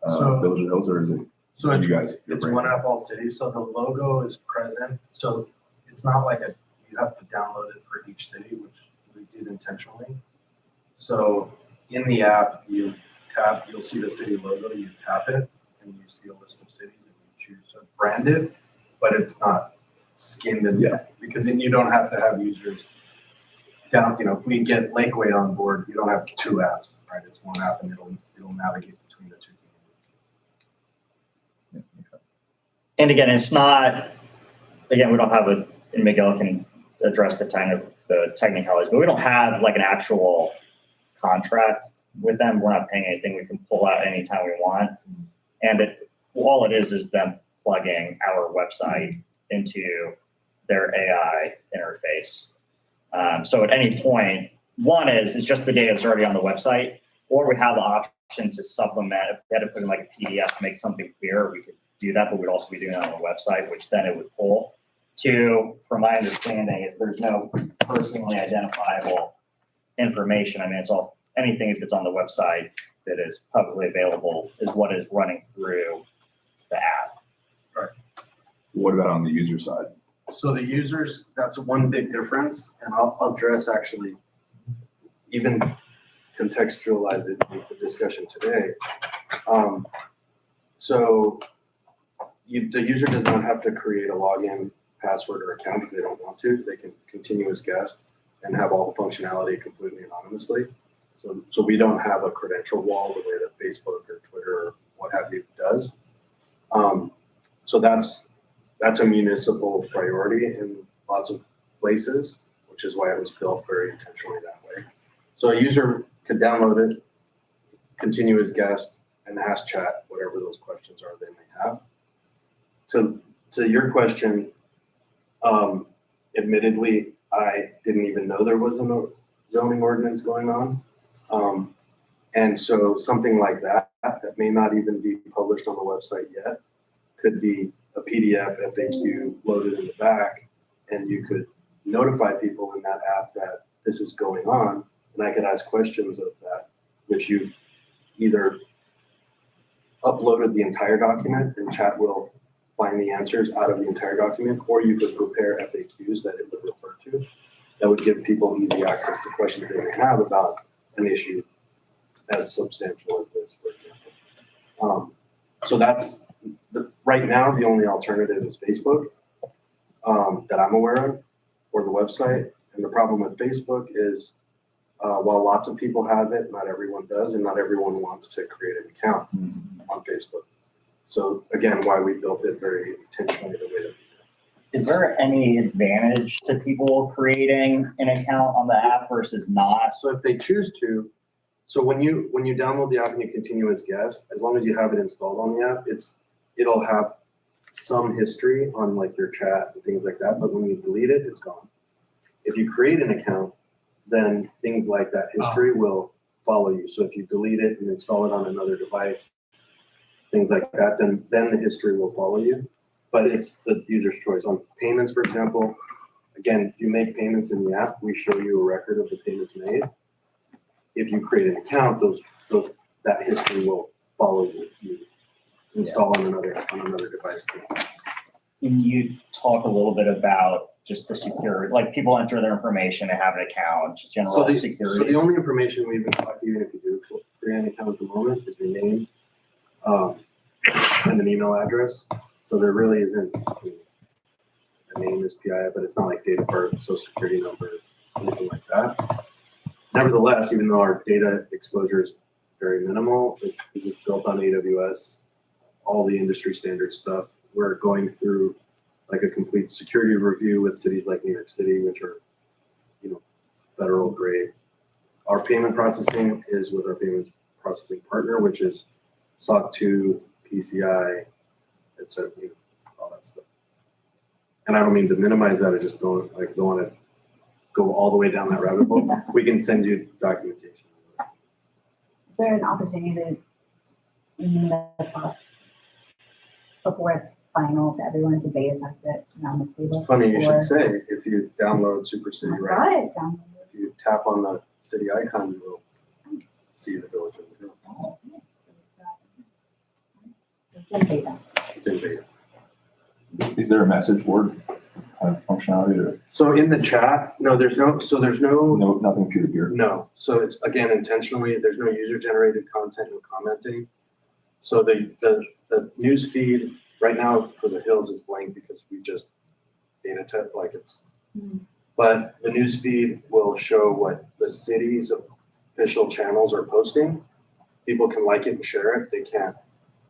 Village of Hills, or is it? So you guys? it's one app all city, so the logo is present. So it's not like you have to download it for each city, which we did intentionally. So in the app, you'll see the city logo, you tap it, and you see a list of cities, and you choose. So it's branded, but it's not skinned in because then you don't have to have users down. If we get Lakeway on board, you don't have two apps, right? It's one app, and it'll navigate between the two. And again, it's not, we don't have and Miguel can address the technicalities, but we don't have like an actual contract with them. We're not paying anything. We can pull out anytime we want. And all it is them plugging our website into their AI interface. So at any point, one is it's just the data that's already on the website, or we have the option to supplement. If we had to put in like a PDF to make something clear, we could do that, but we'd also be doing that on the website, which then it would pull. Two, from my understanding, is there's no personally identifiable information. I mean, it's all anything if it's on the website that is publicly available is what is running through the app. Right. What about on the user side? So the users, that's one big difference, and I'll address actually even contextualize it with the discussion today. So the user does not have to create a login, password, or account if they don't want to. They can continue as guests. and have all the functionality completely anonymously. So we don't have a credential wall the way that Facebook or Twitter or what have you does. So that's a municipal priority in lots of places, which is why it was built very intentionally that way. So a user could download it, continue as guest, and ask chat whatever those questions are they may have. To your question, admittedly, I didn't even know there was a zoning ordinance going on. And so something like that may not even be published on the website yet, could be a PDF FAQ loaded in the back, and you could notify people in that app that this is going on, and I could ask questions of that, which you've either uploaded the entire document and chat will find the answers out of the entire document, or you could prepare FAQs that it would refer to that would give people easy access to questions they may have about an issue as substantial as this, for example. So that's, right now, the only alternative is Facebook that I'm aware of, or the website. And the problem with Facebook is while lots of people have it, not everyone does, and not everyone wants to create an account on Facebook. So again, why we built it very intentionally the way that we did. Is there any advantage to people creating an account on the app versus not? So if they choose to, so when you download the app and you continue as guest, as long as you have it installed on the app, it'll have some history on like your chat and things like that, but when you delete it, it's gone. If you create an account, then things like that history will follow you. So if you delete it and install it on another device, things like that, then the history will follow you. But it's the user's choice. On payments, for example, again, if you make payments in the app, we show you a record of the payments made. If you create an account, that history will follow you. You install on another device. Can you talk a little bit about just the security, like people enter their information and have an account, just general So the security? only information we even collect, even if you do create an account at the moment, is your name and an email address. So there really isn't a name is PII, but it's not like date of birth, social security numbers, anything like that. Nevertheless, even though our data exposure is very minimal, this is built on AWS, all the industry standard stuff. We're going through like a complete security review with cities like New York City, which are, federal grade. Our payment processing is with our payment processing partner, which is SOC 2, PCI, etc. All that stuff. And I don't mean to minimize that. I just don't want to go all the way down that rabbit hole. We can send you documentation. Is there an opportunity before it's final to everyone to beta test it anonymously? It's funny you should say, if you download Super City, right? Right. If you tap on the city icon, you will see the village of the hill. It's in beta. It's in beta. Is there a message board kind of functionality or So in the chat, there's no, nothing peer to peer? no. So it's, again, intentionally, there's no user generated content, no commenting. So the news feed right now for the hills is blank because we just data test like it's, but the news feed will show what the city's official channels are posting. People can like it and share it. They can't,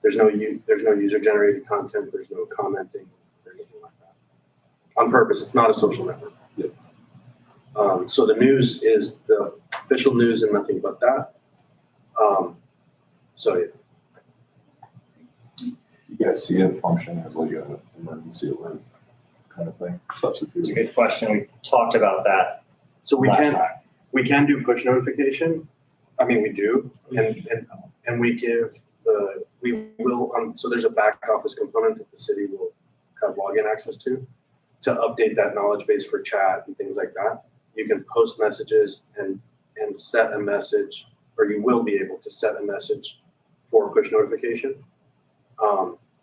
there's no user generated content. There's no commenting or anything like that. On purpose, it's not a social network. Yep. So the news is the official news and nothing but that. So yeah. You guys see it function as like an emergency alert kind of thing, It's a substitute? good question. We talked about that So we last can time. do push notification. I mean, we do, and we give so there's a back office component that the city will have login access to update that knowledge base for chat and things like that. You can post messages and set a message, or you will be able to set a message for push notification.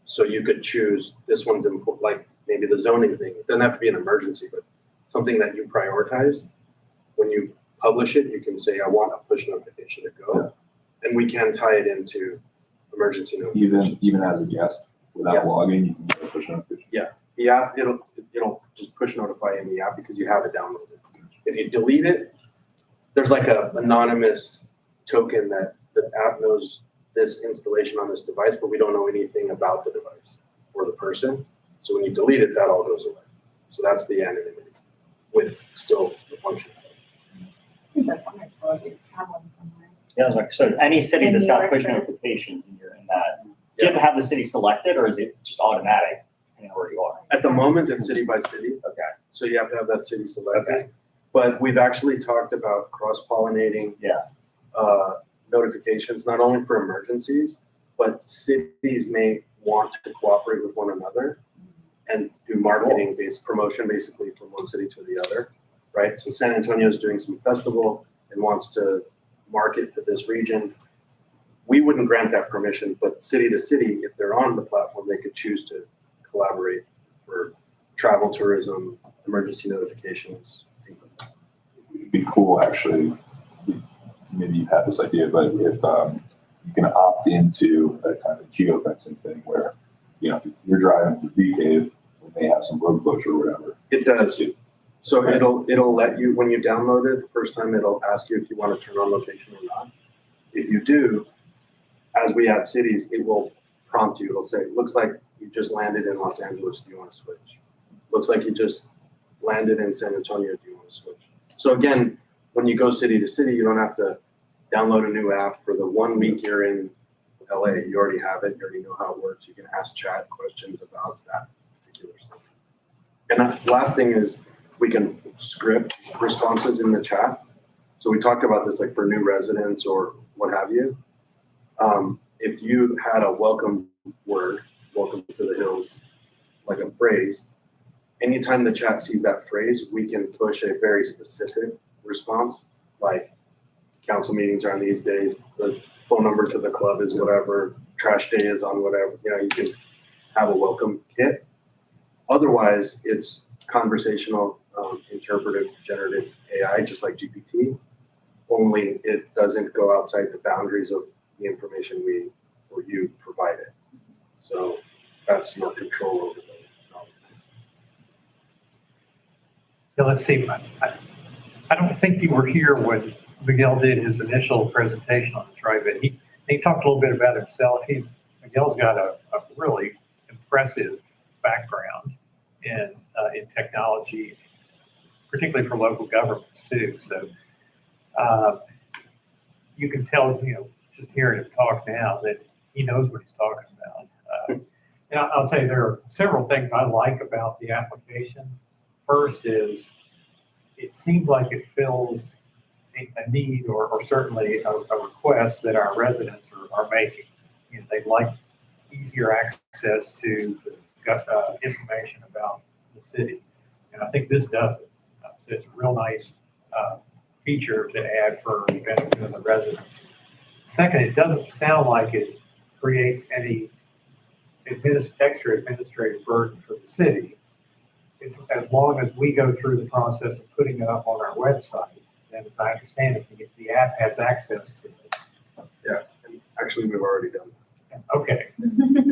So you could choose, this one's important, like maybe the zoning thing. It doesn't have to be an emergency, but something that you prioritize. When you publish it, you can say, I want a push notification to go. Yeah. And we can tie it into emergency notification. Even as a guest, without Yeah. logging, you can get a push notification. The app, it'll just push notify in the app because you have it downloaded. If you delete it, there's like a anonymous token that the app knows this installation on this device, but we don't know anything about the device or the person. So when you delete it, that all goes away. So that's the anonymity with still the function. I think that's wonderful if you're traveling somewhere. Yeah, like, so any city In that's New got York, push or- notifications and you're in that, do you have to have the city selected or is it just automatic, depending on where you are? At the moment, it's city by city. Okay. So you have to have that city selected. Okay. But we've actually talked about cross-pollinating notifications, not only for emergencies, but cities may want to cooperate with one another and do marketing-based promotion basically from one city to the other, right? So San Antonio is doing some festival and wants to market to this region. We wouldn't grant that permission, but city to city, if they're on the platform, they could choose to collaborate for travel, tourism, emergency notifications, things like that. It'd be cool, actually. Maybe you've had this idea, but if you can opt into a kind of geofencing thing where, you know, if you're driving through Bee Cave and they have some road closure or whatever. It does. So it'll let you, when you download it, the first time it'll ask you if you want to turn on location or not. If you do, as we add cities, it will prompt you. It'll say, looks like you just landed in Los Angeles. Do you want to switch? Looks like you just landed in San Antonio. Do you want to switch? So again, when you go city to city, you don't have to download a new app for the 1 week you're in LA. You already have it. You already know how it works. You can ask chat questions about that particular thing. And the last thing is we can script responses in the chat. So we talked about this like for new residents or what have you. If you had a welcome word, welcome to the hills, like a phrase, anytime the chat sees that phrase, we can push a very specific response, like council meetings are on these days, the phone number to the club is whatever, trash day is on whatever, you know, you can have a welcome kit. Otherwise, it's conversational, interpretive, generative AI, just like GPT, only it doesn't go outside the boundaries of the information we or you provided. So that's more control over the things. Now, let's see, I don't think you were here when Miguel did his initial presentation on this, right? But he talked a little bit about himself. Miguel's got a really impressive background in technology, particularly for local governments too. So you can tell, just hearing him talk now that he knows what he's talking about. And I'll tell you, there are several things I like about the application. First is, it seems like it fills a need or certainly a request that our residents are making. They'd like easier access to the information about the city. And I think this does it. So it's a real nice feature to add for the benefit of the residents. Second, it doesn't sound like it creates any extra administrative burden for the city. It's as long as we go through the process of putting it up on our website, then as I understand it, the app has access to it. Yeah, and actually we've already done that. Okay,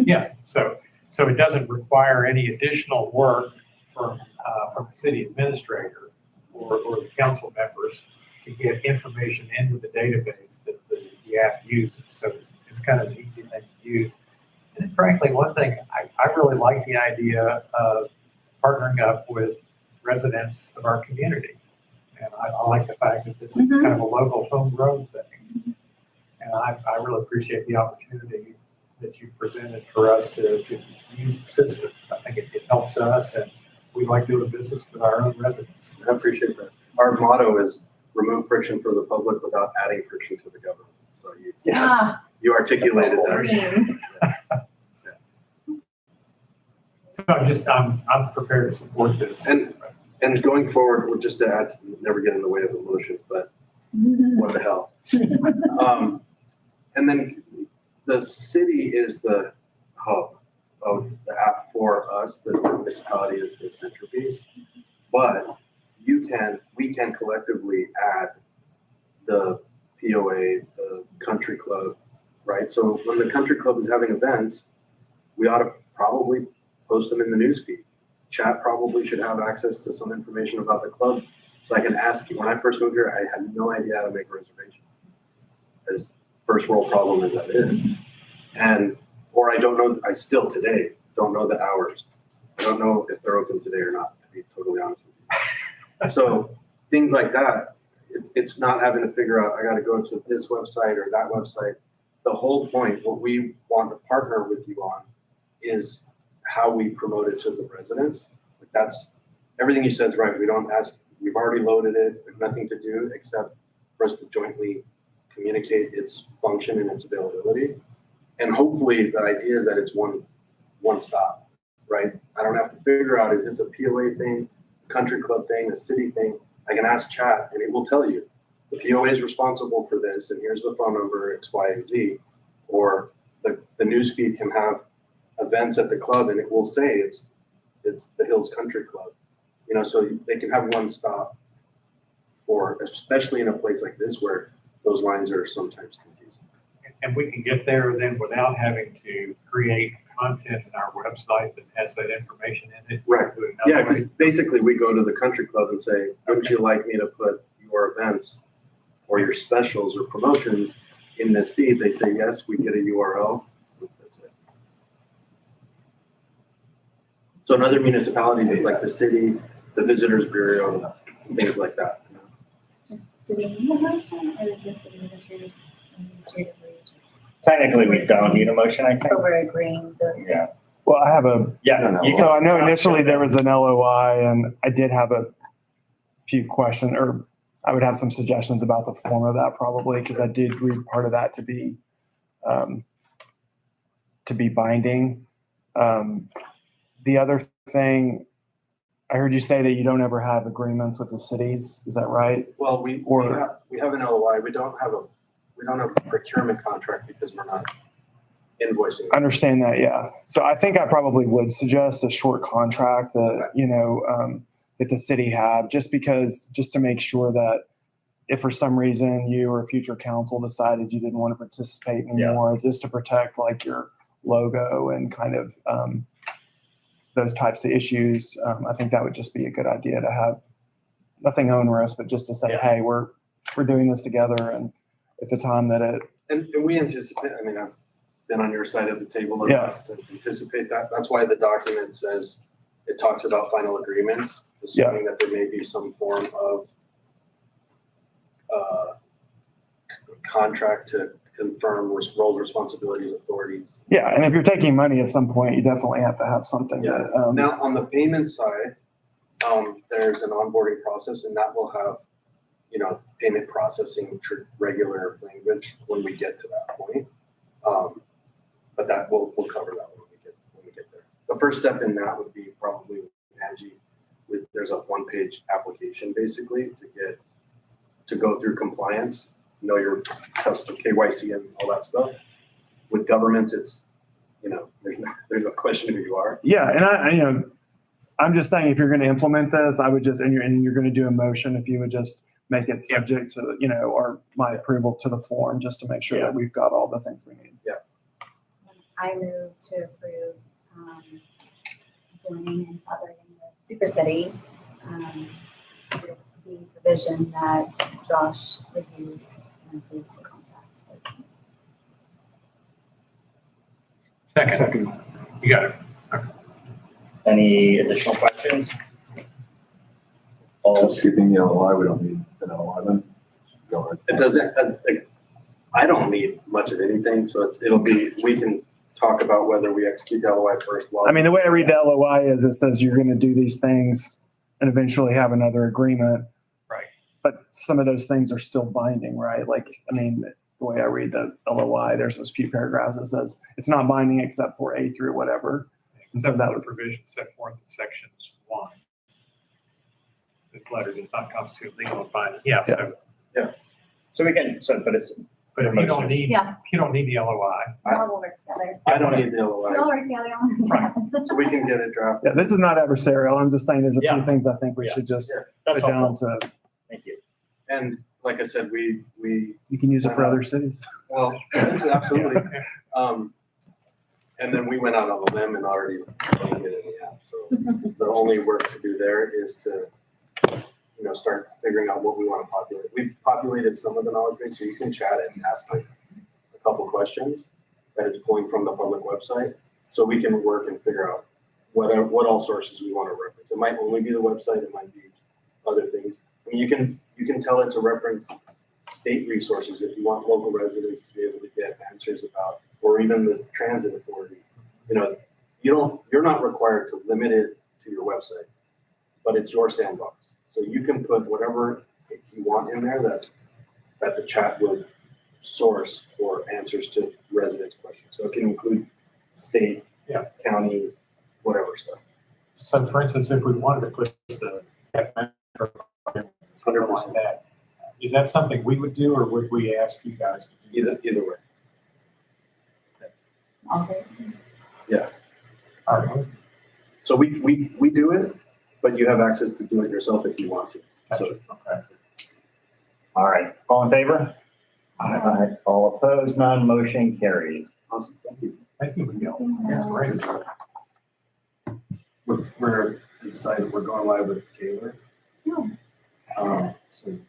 yeah, so it doesn't require any additional work from the city administrator or the council members to get information into the database that the app uses. So it's kind of an easy thing to use. And frankly, one thing, I really like the idea of partnering up with residents of our community. And I like the fact that this is kind of a local homegrown thing. And I really appreciate the opportunity that you presented for us to use the system. I think it helps us, and we like doing business with our own residents. I appreciate that. Our motto is remove friction for the public without adding friction to the government. So you articulated that. Green. So I'm prepared to support this. And going forward, we're just to add, never get in the way of the motion, but what the hell? And then the city is the hub of the app for us. The municipality is the centerpiece. But we can collectively add the POA, the country club, right? So when the country club is having events, we ought to probably post them in the newsfeed. Chat probably should have access to some information about the club So I can ask you, when I first moved here, I had no idea how to make a reservation. As first world problem as that is. And, or I don't know, I still today don't know the hours. I don't know if they're open today or not, to be totally honest with you. So things like that, it's not having to figure out, I gotta go to this website or that website. The whole point, what we want to partner with you on is how we promote it to the residents. That's, everything you said is right. We don't ask, we've already loaded it. There's nothing to do except for us to jointly communicate its function and its availability. And hopefully the idea is that it's one stop, right? I don't have to figure out, is this a POA thing, a country club thing, a city thing? I can ask chat and it will tell you the POA is responsible for this and here's the phone number X, Y, and Z. Or the news feed can have events at the club and it will say it's the Hills Country Club. You know, so they can have one stop for, especially in a place like this where those lines are sometimes confusing. And we can get there then without having to create content in our website that has that information in it. Right. Do it another Yeah, way. because basically we go to the country club and say, wouldn't you like me to put your events or your specials or promotions in this feed? They say yes, we get a URL. That's it. So in other municipalities, it's like the city, the visitors bureau, things like that. Do we need a motion or is this administratively just, Technically, we don't need a motion, I think. but we're agreeing to? Yeah. Well, I have a, Yeah. you so I know can- initially there was an LOI and I did have a few questions, or I would have some suggestions about the form of that probably, because I did read part of that to be binding. The other thing, I heard you say that you don't ever have agreements with the cities. Is that right? Well, we have an LOI. We don't have a procurement contract because we're not invoicing. I understand that, yeah. So I think I probably would suggest a short contract that, that the city have, just to make sure that if for some reason you or future council decided you didn't want to participate anymore, just to protect like your logo and kind of those types of issues, I think that would just be a good idea to have. Nothing onerous, but just to say, hey, we're doing this together, and at the time that it. And we anticipate, I mean, I've been on your side of the table enough to anticipate that. That's why the document says, it talks about final agreements, assuming that there may be some form of contract to confirm roles, responsibilities, authorities. Yeah, and if you're taking money at some point, you definitely have to have something. Yeah. Now, on the payment side, there's an onboarding process, and that will have, payment processing regular language when we get to that point. But that we'll cover that when we get there. The first step in that would be probably with Angie. There's a one-page application basically to go through compliance, know your custom KYC and all that stuff. With governments, it's there's a question who you are. Yeah, and I'm just saying if you're going to implement this, I would just and you're going to do a motion, if you would just make it subject to or my approval to the form, just to make sure that we've got all the things we need. Yeah. I move to approve joining and collaborating with Super City with the provision that Josh reviews and approves the contract. Second. You got it. Any additional questions? All, Skipping the LOI, we don't need an LOI then? Go ahead. It doesn't. I don't need much of anything, so we can talk about whether we execute the LOI first. I mean, the way I read the LOI is it says you're going to do these things and eventually have another agreement. Right. But some of those things are still binding, right? Like, I mean, the way I read the LOI, there's those few paragraphs that says it's not binding except for A through whatever. Except for the provision set forth in sections 1. This letter does not constitute legal and binding. Yeah. so we can, but it's, But if you don't need, Yeah. if you don't need the LOI, We all will work together. I don't need the We all LOI, work together. so we can get it drafted. Yeah, this is not adversarial. I'm just saying there's a few Yeah. things I think we Yeah. should just that's sit down helpful. to, Thank you. And like I said, we you can use it for other cities. well, absolutely. And then we went out on a limb and already put it in the app. So the only work to do there is to start figuring out what we want to populate. We've populated some of the knowledge base, so you can chat it and ask like a couple questions that it's pulling from the public website. So we can work and figure out what all sources we want to reference. It might only be the website, it might be other things. I mean, you can tell it to reference state resources if you want local residents to be able to get answers about, or even the transit authority. You're not required to limit it to your website, but it's your sandbox. So you can put whatever if you want in there that the chat would source for answers to residents' questions. So it can include state, county, whatever stuff. So for instance, if we wanted to put the something like that, is that something we would do or would we ask you guys to do? Either way. All right. So we do it, but you have access to do it yourself if you want to. So Okay. All right, all in favor? Aye. All opposed, none, motion carries. awesome, thank you. Thank you, Miguel. Yeah, great. We're decided we're going live with Taylor. So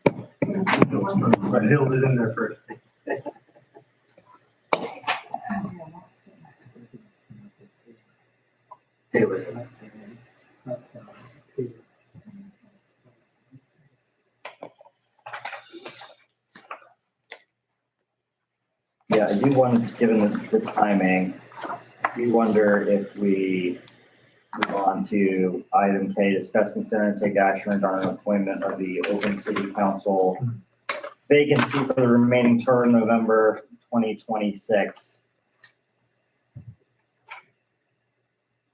but Hills is in there first. Taylor. Yeah, I do wonder, given the timing, I do wonder if we move on to item K, discuss, consider, and take action regarding appointment of the open city council vacancy for the remaining term, November 2026.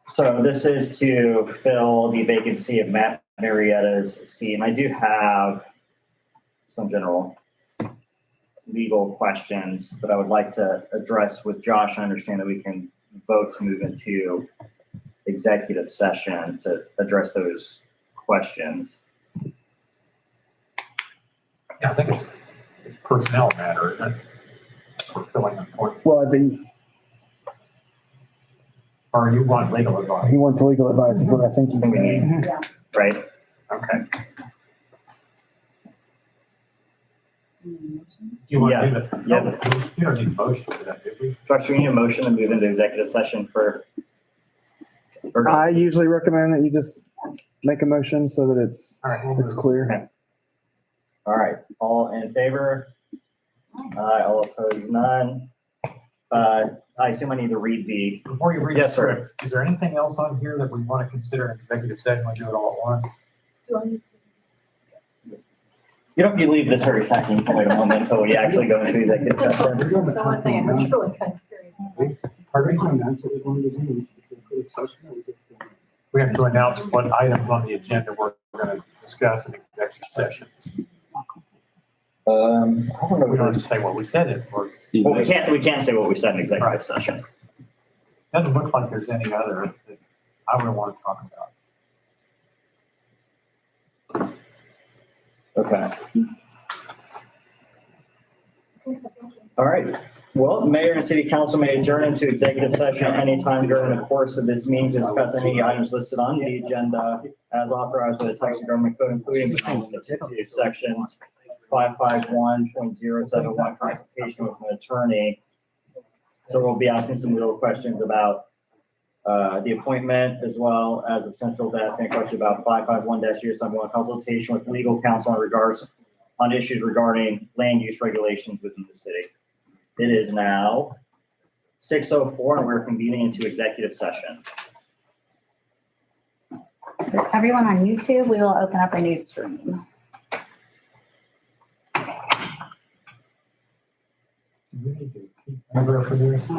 So this is to fill the vacancy of Matt Marietta's seat, and I do have some general legal questions that I would like to address with Josh. I understand that we can vote to move into executive session to address those questions. Yeah, I think it's personnel matter, isn't it? For filling an appointment. Well, I think Or you want legal advice? he wants legal advice is what I think he's saying. Right? Okay. You want to do the? Yeah. You don't need a motion for that, do we? Josh, do we need a motion to move into executive session for? I usually recommend that you just make a motion so that it's All right. we'll move. clear. All right, all in favor? Aye, all opposed, none. I assume I need to read the, Before you read the Yes, sir. script, is there anything else on here that we want to consider in executive session? We do it all at once? you don't, you leave this very second, you can wait a moment until we actually go into executive session. We're doing the The one thing I was really kind of curious. Pardon me? That's what we're going to do. We have to announce what items on the agenda we're going to discuss in executive session. I don't know We if don't have to there's, say what we said at first. well, we can't say what we said in executive session. Doesn't look like there's any other that I would want to talk about. Okay. All right. Well, mayor and city council may adjourn into executive session anytime during the course of this meeting to discuss any items listed on the agenda as authorized by the Texas Government Code, including the sections 551.071 consultation with an attorney. So we'll be asking some little questions about the appointment, as well as the potential to ask any question about 551-071 consultation with legal counsel in regards on issues regarding land use regulations within the city. It is now 6:04 and we're convening into executive session. For everyone on YouTube, we will open up a new stream. Do we need to keep number for this?